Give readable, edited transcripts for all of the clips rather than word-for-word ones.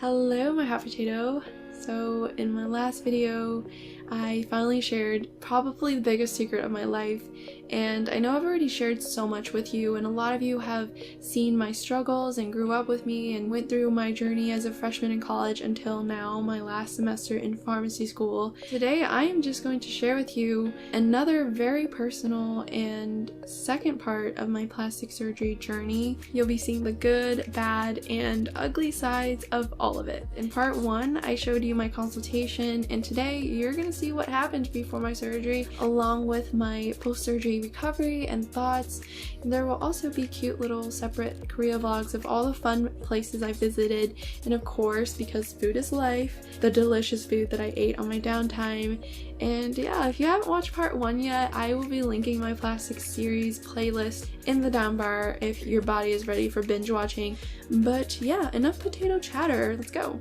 Hello, my hot potato. So in my last video, I finally shared probably the biggest secret of my life, and I know I've already shared so much with you, and a lot of you have seen my struggles and grew up with me and went through my journey as a freshman in college until now, my last semester in pharmacy school. Today I am just going to share with you another very personal and second part of my plastic surgery journey. You'll be seeing the good, bad, and ugly sides of all of it. In part 1, I showed you my consultation, and today you're gonna see what happened before my surgery, along with my post-surgery recovery and thoughts. And there will also be cute little separate Korea vlogs of all the fun places I visited, and of course, because food is life, the delicious food that I ate on my downtime. And yeah, if you haven't watched part 1 yet, I will be linking my plastic series playlist in the down bar if your body is ready for binge watching. But yeah, enough potato chatter, let's go.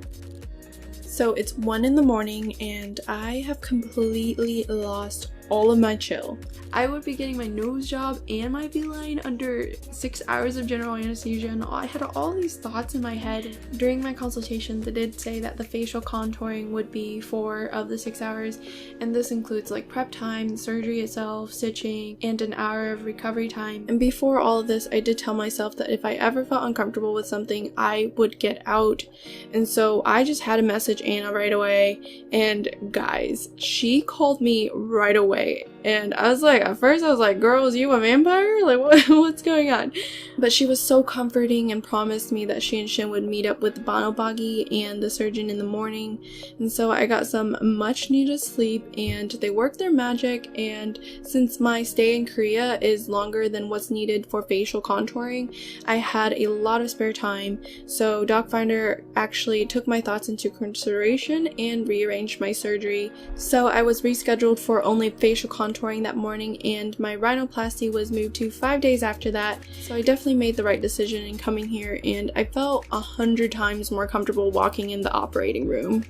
So it's 1 in the morning and I have completely lost all of my chill. I would be getting my nose job and my V-line under 6 hours of general anesthesia, and I had all these thoughts in my head. During my consultation, they did say that the facial contouring would be 4 of the 6 hours, and this includes like prep time, the surgery itself, stitching, and an hour of recovery time. And before all of this, I did tell myself that if I ever felt uncomfortable with something, I would get out. And so I just had to message Anna right away, and guys, she called me right away. And I was like, at first I was like, girl, is you a vampire? Like, what's going on? But she was so comforting and promised me that she and Shin would meet up with Bagi and the surgeon in the morning. And so I got some much needed sleep, and they worked their magic. And since my stay in Korea is longer than what's needed for facial contouring, I had a lot of spare time. So Docfinder actually took my thoughts into consideration and rearranged my surgery. So I was rescheduled for only facial contouring that morning, and my rhinoplasty was moved to 5 days after that. So I definitely made the right decision in coming here, and I felt 100 times more comfortable walking in the operating room.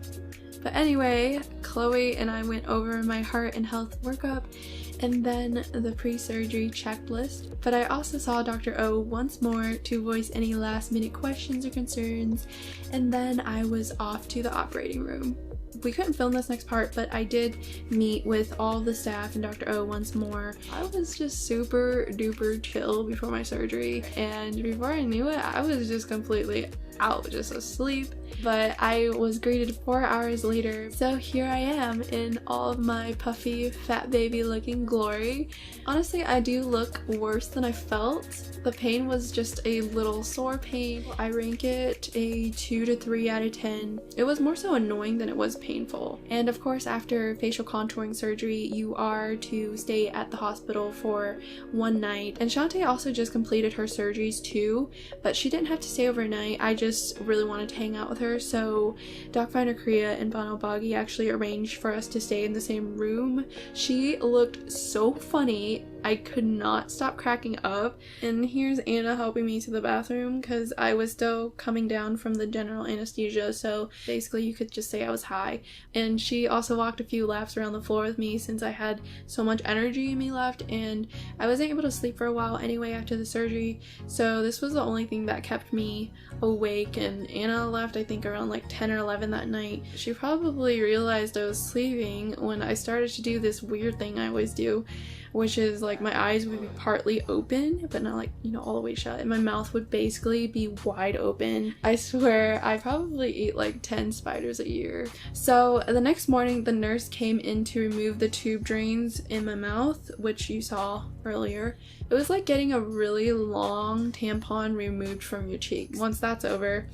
But anyway, Chloe and I went over my heart and health workup and then the pre-surgery checklist. But I also saw Dr. O once more to voice any last minute questions or concerns, and then I was off to the operating room. We couldn't film this next part, but I did meet with all the staff and Dr. O once more. I was just super duper chill before my surgery, and before I knew it, I was just completely out, just asleep. But I was greeted 4 hours later, so here I am in all of my puffy fat baby looking glory. Honestly, I do look worse than I felt. The pain was just a little sore pain. I rank it a 2 to 3 out of 10. It was more so annoying than it was painful. And of course, after facial contouring surgery, you are to stay at the hospital for 1 night. And Shantae also just completed her surgeries too, but she didn't have to stay overnight. I just really wanted to hang out with her, so Docfinderkorea and Bagi actually arranged for us to stay in the same room. She looked so funny. I could not stop cracking up. And here's Anna helping me to the bathroom because I was still coming down from the general anesthesia, so basically you could just say I was high. And she also walked a few laps around the floor with me since I had so much energy in me left, and I wasn't able to sleep for a while anyway after the surgery, so this was the only thing that kept me awake. And Anna left I think around like 10 or 11 that night. She probably realized I was sleeping when I started to do this weird thing I always do, which is like my eyes would be partly open, but not like, you know, all the way shut, and my mouth would basically be wide open. I swear I probably eat like 10 spiders a year. So the next morning, the nurse came in to remove the tube drains in my mouth, which you saw earlier. It was like getting a really long tampon removed from your cheek. Once that's over,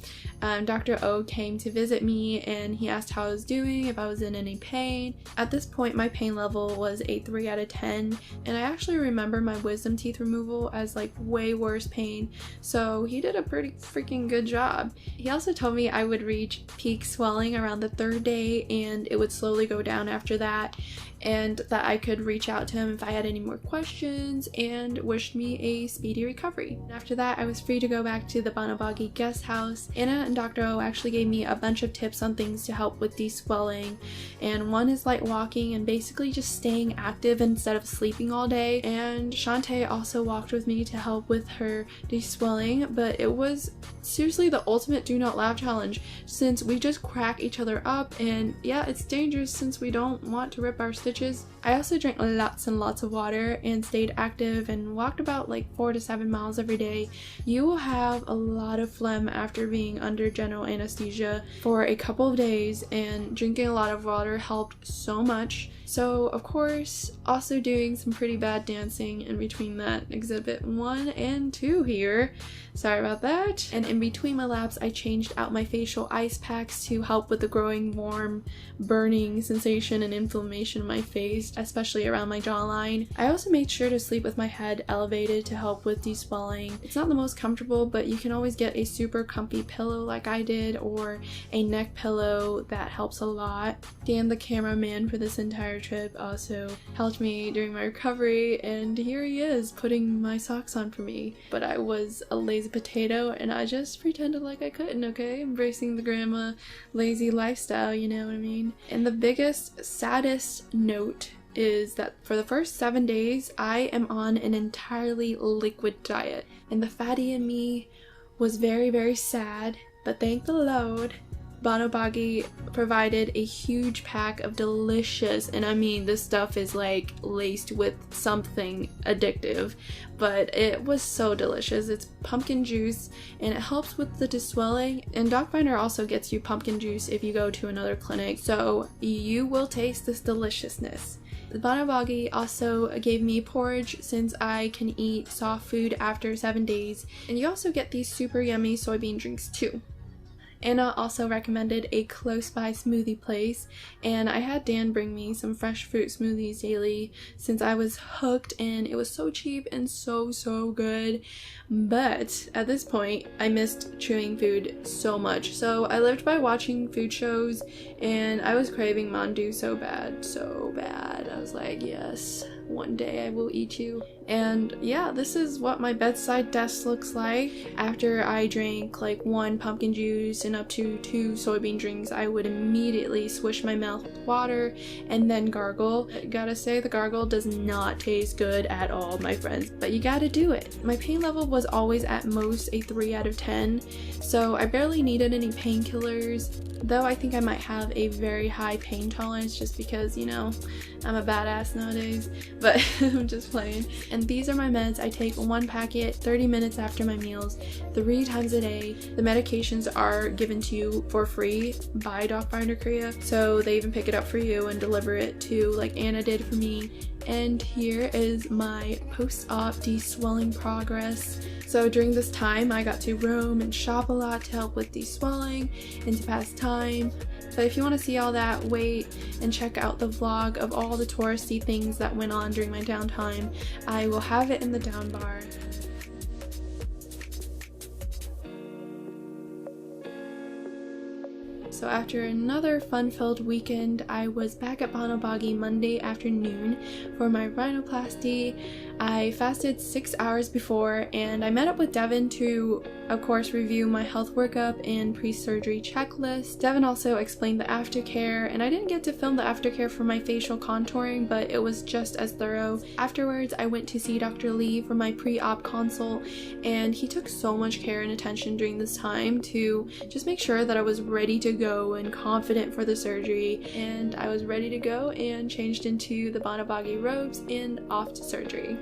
Dr. O came to visit me, and he asked how I was doing, if I was in any pain. At this point, my pain level was a 3 out of 10, and I actually remember my wisdom teeth removal as like way worse pain, so he did a pretty freaking good job. He also told me I would reach peak swelling around the 3rd day, and it would slowly go down after that, and that I could reach out to him if I had any more questions, and wished me a speedy recovery. After that, I was free to go back to the Bagi guest house. Anna and Dr. O actually gave me a bunch of tips on things to help with de-swelling, and one is light walking and basically just staying active instead of sleeping all day. And Shantae also walked with me to help with her de-swelling, but it was seriously the ultimate do not laugh challenge, since we just crack each other up, and yeah, it's dangerous since we don't want to rip our stitches. I also drank lots and lots of water and stayed active and walked about like 4 to 7 miles every day. You will have a lot of phlegm after being under general anesthesia for a couple of days, and drinking a lot of water helped so much. So of course, also doing some pretty bad dancing in between that exhibit 1 and 2 here. Sorry about that. And in between my laps, I changed out my facial ice packs to help with the growing warm, burning sensation and inflammation in my face, especially around my jawline. I also made sure to sleep with my head elevated to help with deswelling. It's not the most comfortable, but you can always get a super comfy pillow like I did, or a neck pillow that helps a lot. Dan, the cameraman for this entire trip, also helped me during my recovery, and here he is putting my socks on for me. But I was a lazy potato and I just pretended like I couldn't, okay? Embracing the grandma lazy lifestyle, you know what I mean? And the biggest, saddest note is that for the first 7 days, I am on an entirely liquid diet. And the fatty in me was very, very sad, but thank the Lord, Banobagi provided a huge pack of delicious, and I mean this stuff is like laced with something addictive, but it was so delicious. It's pumpkin juice and it helps with the deswelling, and Docfinder also gets you pumpkin juice if you go to another clinic, so you will taste this deliciousness. The Banobagi also gave me porridge since I can eat soft food after 7 days, and you also get these super yummy soybean drinks too. Anna also recommended a close by smoothie place, and I had Dan bring me some fresh fruit smoothies daily since I was hooked, and it was so cheap and so good. But at this point, I missed chewing food so much, so I lived by watching food shows, and I was craving mandu so bad. I was like, yes, one day I will eat you. And yeah, this is what my bedside desk looks like. After I drank like 1 pumpkin juice and up to 2 soybean drinks, I would immediately swish my mouth with water and then gargle. I gotta say, the gargle does not taste good at all, my friends, but you gotta do it. My pain level was always at most a 3 out of 10, so I barely needed any painkillers, though I think I might have a very high pain tolerance just because, you know, I'm a badass nowadays, but I'm just playing. And these are my meds. I take 1 packet 30 minutes after my meals, 3 times a day. The medications are given to you for free by Docfinderkorea, so they even pick it up for you and deliver it to, like Anna did for me. And here is my post-op deswelling progress. So during this time, I got to roam and shop a lot to help with deswelling and to pass time. But if you want to see all that, wait and check out the vlog of all the touristy things that went on during my downtime. I will have it in the down bar. So after another fun-filled weekend, I was back at Banobagi Monday afternoon for my rhinoplasty. I fasted 6 hours before, and I met up with Devin to, of course, review my health workup and pre-surgery checklist. Devin also explained the aftercare, and I didn't get to film the aftercare for my facial contouring, but it was just as thorough. Afterwards, I went to see Dr. Lee for my pre-op consult, and he took so much care and attention during this time to just make sure that I was ready to go and confident for the surgery, and I was ready to go and changed into the Banobagi robes and off to surgery.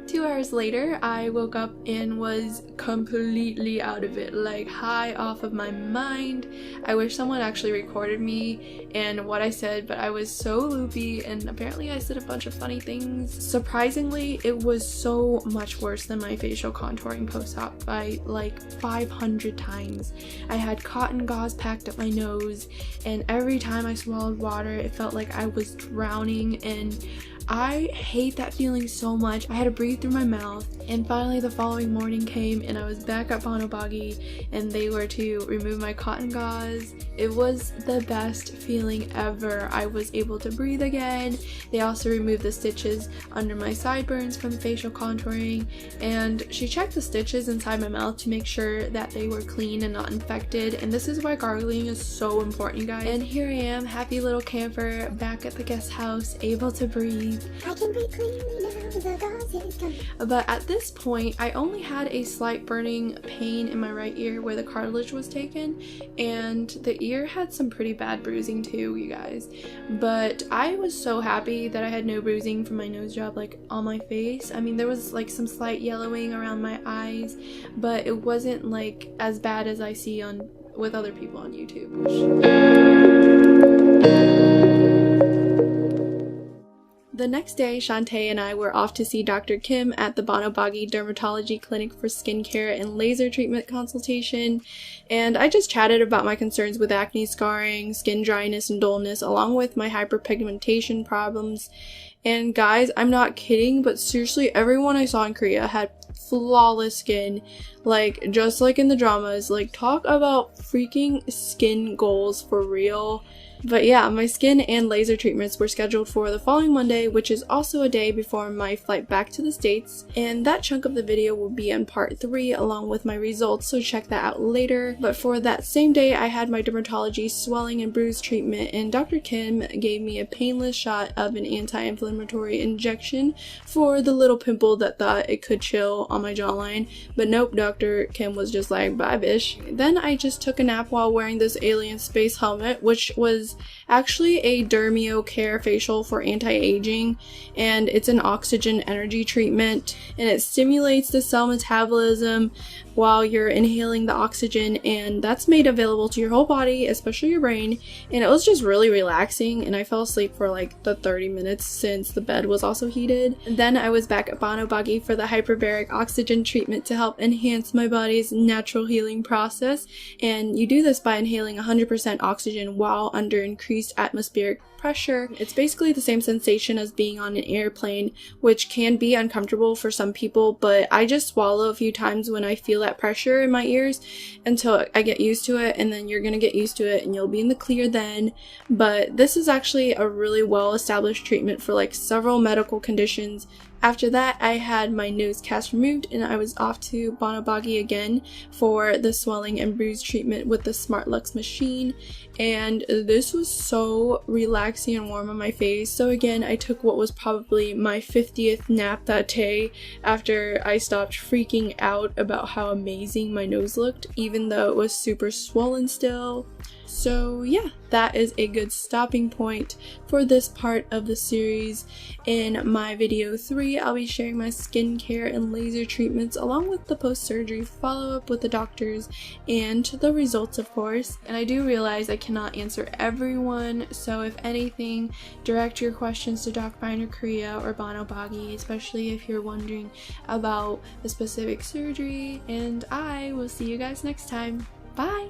2 hours later, I woke up and was completely out of it, like high off of my mind. I wish someone actually recorded me and what I said, but I was so loopy, and apparently I said a bunch of funny things. Surprisingly, it was so much worse than my facial contouring post-op by like 500 times. I had cotton gauze packed up my nose, and every time I swallowed water, it felt like I was drowning, and I hate that feeling so much. I had to breathe through my mouth, and finally the following morning came and I was back at Banobagi, and they were to remove my cotton gauze. It was the best feeling ever. I was able to breathe again. They also removed the stitches under my sideburns from the facial contouring, and she checked the stitches inside my mouth to make sure that they were clean and not infected, and this is why gargling is so important, you guys. And here I am, happy little camper, back at the guest house, able to breathe. I can breathe cleanly now, the gauze is coming. But at this this point, I only had a slight burning pain in my right ear where the cartilage was taken, and the ear had some pretty bad bruising too, you guys. But I was so happy that I had no bruising from my nose job, like on my face. I mean, there was like some slight yellowing around my eyes, but it wasn't like as bad as I see with other people on YouTube. The next day, Shantae and I were off to see Dr. Kim at the Banobagi Dermatology Clinic for skincare and laser treatment consultation, and I just chatted about my concerns with acne scarring, skin dryness and dullness, along with my hyperpigmentation problems. And guys, I'm not kidding, but seriously, everyone I saw in Korea had flawless skin, like just like in the dramas. Like, talk about freaking skin goals for real. But yeah, my skin and laser treatments were scheduled for the following Monday, which is also a day before my flight back to the States, and that chunk of the video will be in part 3 along with my results, so check that out later. But for that same day, I had my dermatology swelling and bruise treatment, and Dr. Kim gave me a painless shot of an anti-inflammatory injection for the little pimple that thought it could chill on my jawline. But nope, Dr. Kim was just like, bye bish. Then I just took a nap while wearing this alien space helmet, which was actually a DermioCare facial for anti-aging, and it's an oxygen energy treatment, and it stimulates the cell metabolism while you're inhaling the oxygen, and that's made available to your whole body, especially your brain. And it was just really relaxing, and I fell asleep for like the 30 minutes since the bed was also heated. And then I was back at Banobagi for the hyperbaric oxygen treatment to help enhance my body's natural healing process, and you do this by inhaling 100% oxygen while under increased atmospheric pressure. It's basically the same sensation as being on an airplane, which can be uncomfortable for some people, but I just swallow a few times when I feel that pressure in my ears until I get used to it, and then you're gonna get used to it and you'll be in the clear then. But this is actually a really well established treatment for like several medical conditions. After that, I had my nose cast removed, and I was off to Banobagi again for the swelling and bruise treatment with the Smart Lux machine, and this was so relaxing and warm on my face. So again, I took what was probably my 50th nap that day after I stopped freaking out about how amazing my nose looked, even though it was super swollen still. So yeah, that is a good stopping point for this part of the series. In my video 3, I'll be sharing my skincare and laser treatments along with the post-surgery follow-up with the doctors and the results, of course. And I do realize I cannot answer everyone, so if anything, direct your questions to Docfinderkorea or Banobagi, especially if you're wondering about a specific surgery. And I will see you guys next time. Bye!